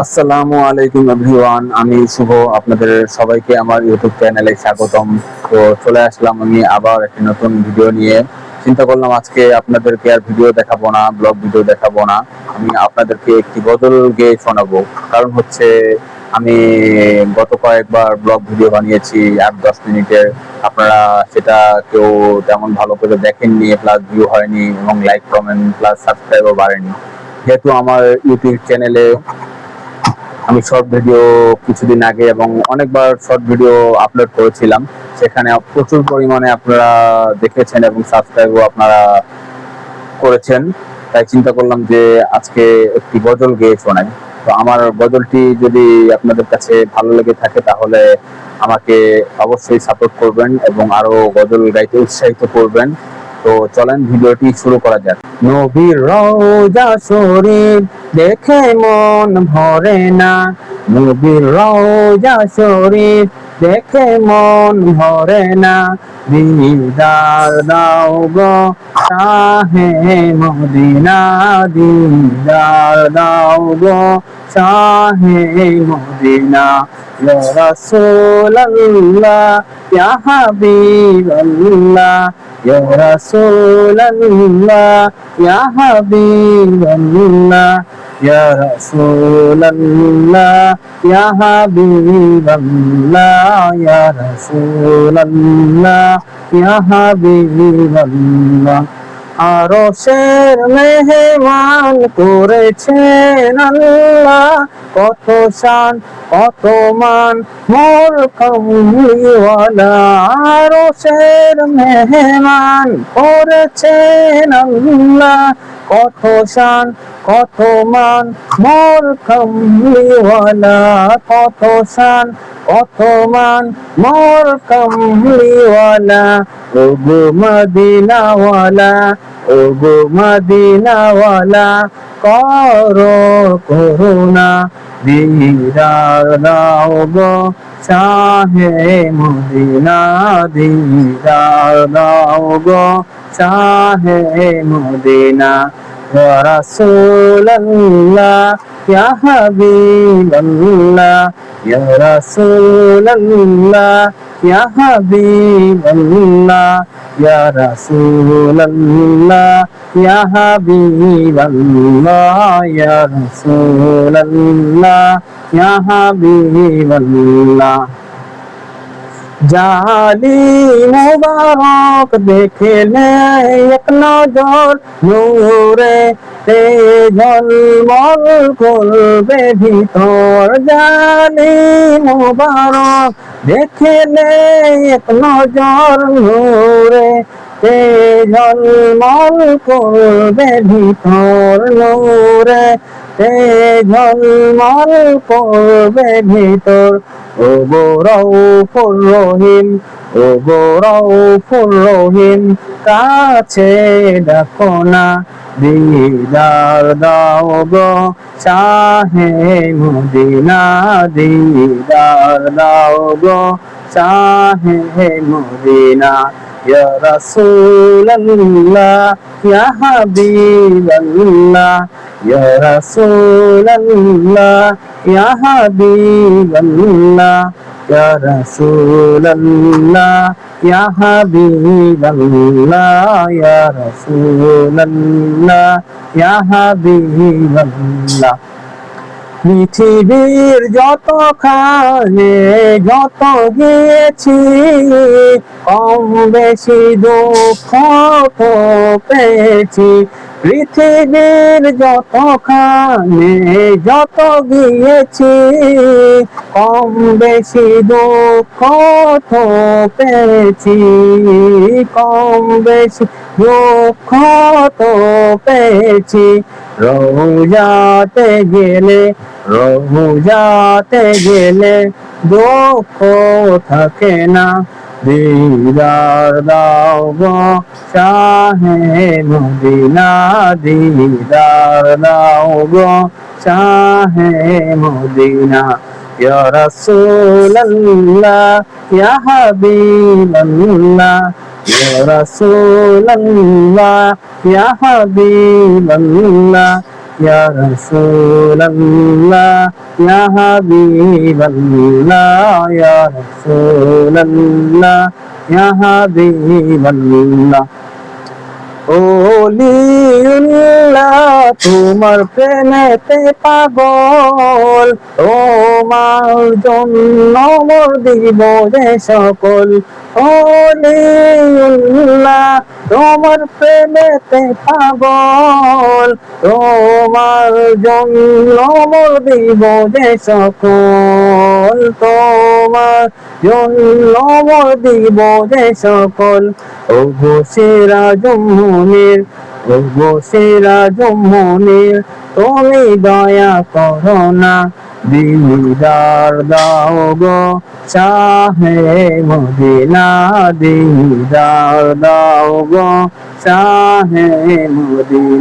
আসসালামু আলাইকুম এভরিওয়ান, আমি শুভ। আপনাদের সবাইকে আমার ইউটিউব চ্যানেলে স্বাগতম। তো চলে আসলাম আমি আবার একটি নতুন ভিডিও নিয়ে। চিন্তা করলাম আজকে আপনাদেরকে আর ভিডিও দেখাবো না, ব্লগ ভিডিও দেখাবো না, আমি আপনাদেরকে একটি গজল গেয়ে শোনাবো। কারণ হচ্ছে আমি গত কয়েকবার ব্লগ ভিডিও বানিয়েছি 8-10 মিনিটের। আপনারা সেটা কেউ তেমন ভালো করে দেখেননি, প্লাস ভিউ হয়নি এবং লাইক কমেন্ট প্লাস সাবস্ক্রাইবও বাড়েনি। যেহেতু আমার ইউটিউব চ্যানেলে আমি শর্ট ভিডিও কিছুদিন আগে এবং অনেকবার শর্ট ভিডিও আপলোড করেছিলাম, সেখানে প্রচুর পরিমাণে আপনারা দেখেছেন এবং সাবস্ক্রাইবও আপনারা করেছেন। তাই চিন্তা করলাম যে আজকে একটি গজল গেয়ে শোনাই। তো আমার গজলটি যদি আপনাদের কাছে ভালো লেগে থাকে তাহলে আমাকে অবশ্যই সাপোর্ট করবেন এবং আরো গজল গাইতে উৎসাহিত করবেন। তো চলেন ভিডিওটি শুরু করা যাক। নবীর রওজা শরীফ দেখে মন ভরে না, নবীর রওজা শরীফ দেখে মন ভরে না, দিদার দাও গো শাহে মদিনা, দিদার দাও গো শাহে মদিনা। ইয়া রাসূলুল্লাহ ইয়া হাবিবাল্লাহ, ইয়া রাসূলুল্লাহ ইয়া হাবিবাল্লাহ, ইয়া রাসূলুল্লাহ ইয়া হাবিবাল্লাহ, ইয়া রাসূলুল্লাহ ইয়া হাবিবাল্লাহ। আরশের মেহমান করেছেন আল্লাহ, কত শান কত মান মোর কামলিওয়ালা। আরশের মেহমান করেছেন আল্লাহ, কত শান কত মান মোর কামলিওয়ালা, কত শান কত মান মোর কামলিওয়ালা। ওগো মদিনাওয়ালা, ওগো মদিনাওয়ালা, করো করুণা, দিদার দাও গো শাহে মদিনা, দিদার দাও গো শাহে মদিনা। ইয়া রাসূলুল্লাহ ইয়া হাবিবাল্লাহ, ইয়া রাসূলুল্লাহ ইয়া হাবিবাল্লাহ, ইয়া রাসূলুল্লাহ ইয়া হাবিবাল্লাহ, ইয়া রাসূলুল্লাহ ইয়া হাবিবাল্লাহ। জালি মুবারক দেখলে এক নজর, নূরে তে ঝলমল করবে ভিতর। জালি মুবারক দেখলে এক নজর, নূরে তে ঝলমল করবে ভিতর, নূরে তে ঝলমল করবে ভিতর। ও গো রউফুর রহিম, ও গো রউফুর রহিম, কাছে ডাকো না, দিদার দাও গো শাহে মদিনা, দিদার দাও গো শাহে মদিনা। ইয়া রাসূলুল্লাহ ইয়া হাবিবাল্লাহ, ইয়া রাসূলুল্লাহ ইয়া হাবিবাল্লাহ, ইয়া রাসূলুল্লাহ ইয়া হাবিবাল্লাহ, ইয়া রাসূলুল্লাহ ইয়া হাবিবাল্লাহ। পৃথিবীর যত খানে যত গিয়েছি, কম বেশি দুঃখ তো পেয়েছি। পৃথিবীর যত খানে যত গিয়েছি, কম বেশি দুঃখ তো পেয়েছি, কম বেশি দুঃখ তো পেয়েছি। রওজাতে গেলে, রওজাতে গেলে দুঃখ থাকে না, দিদার দাও গো শাহে মদিনা, দিদার দাও গো শাহে মদিনা। ইয়া রাসূলুল্লাহ ইয়া হাবিবাল্লাহ, ইয়া রাসূলুল্লাহ ইয়া হাবিবাল্লাহ, ইয়া রাসূলুল্লাহ ইয়া হাবিবাল্লাহ ইয়া রাসূলাল্লাহ ইয়া হাবিবাল্লাহ। ওলিউল্লাহ তোমার প্রেমেতে পাগল, তোমার জন্য মোর দিব যে সকল। ওলিউল্লাহ তোমার প্রেমেতে পাগল, তোমার জন্য মোর দিব যে সকল। তোমার জন্য মোর দিব যে সকল। ওগো সিরাজ মুনির, ওগো সিরাজ মুনির, তুমি দয়া করো না, দিদার দাও গো শাহে মদিনা, দিদার দাও গো শাহে মদিনা।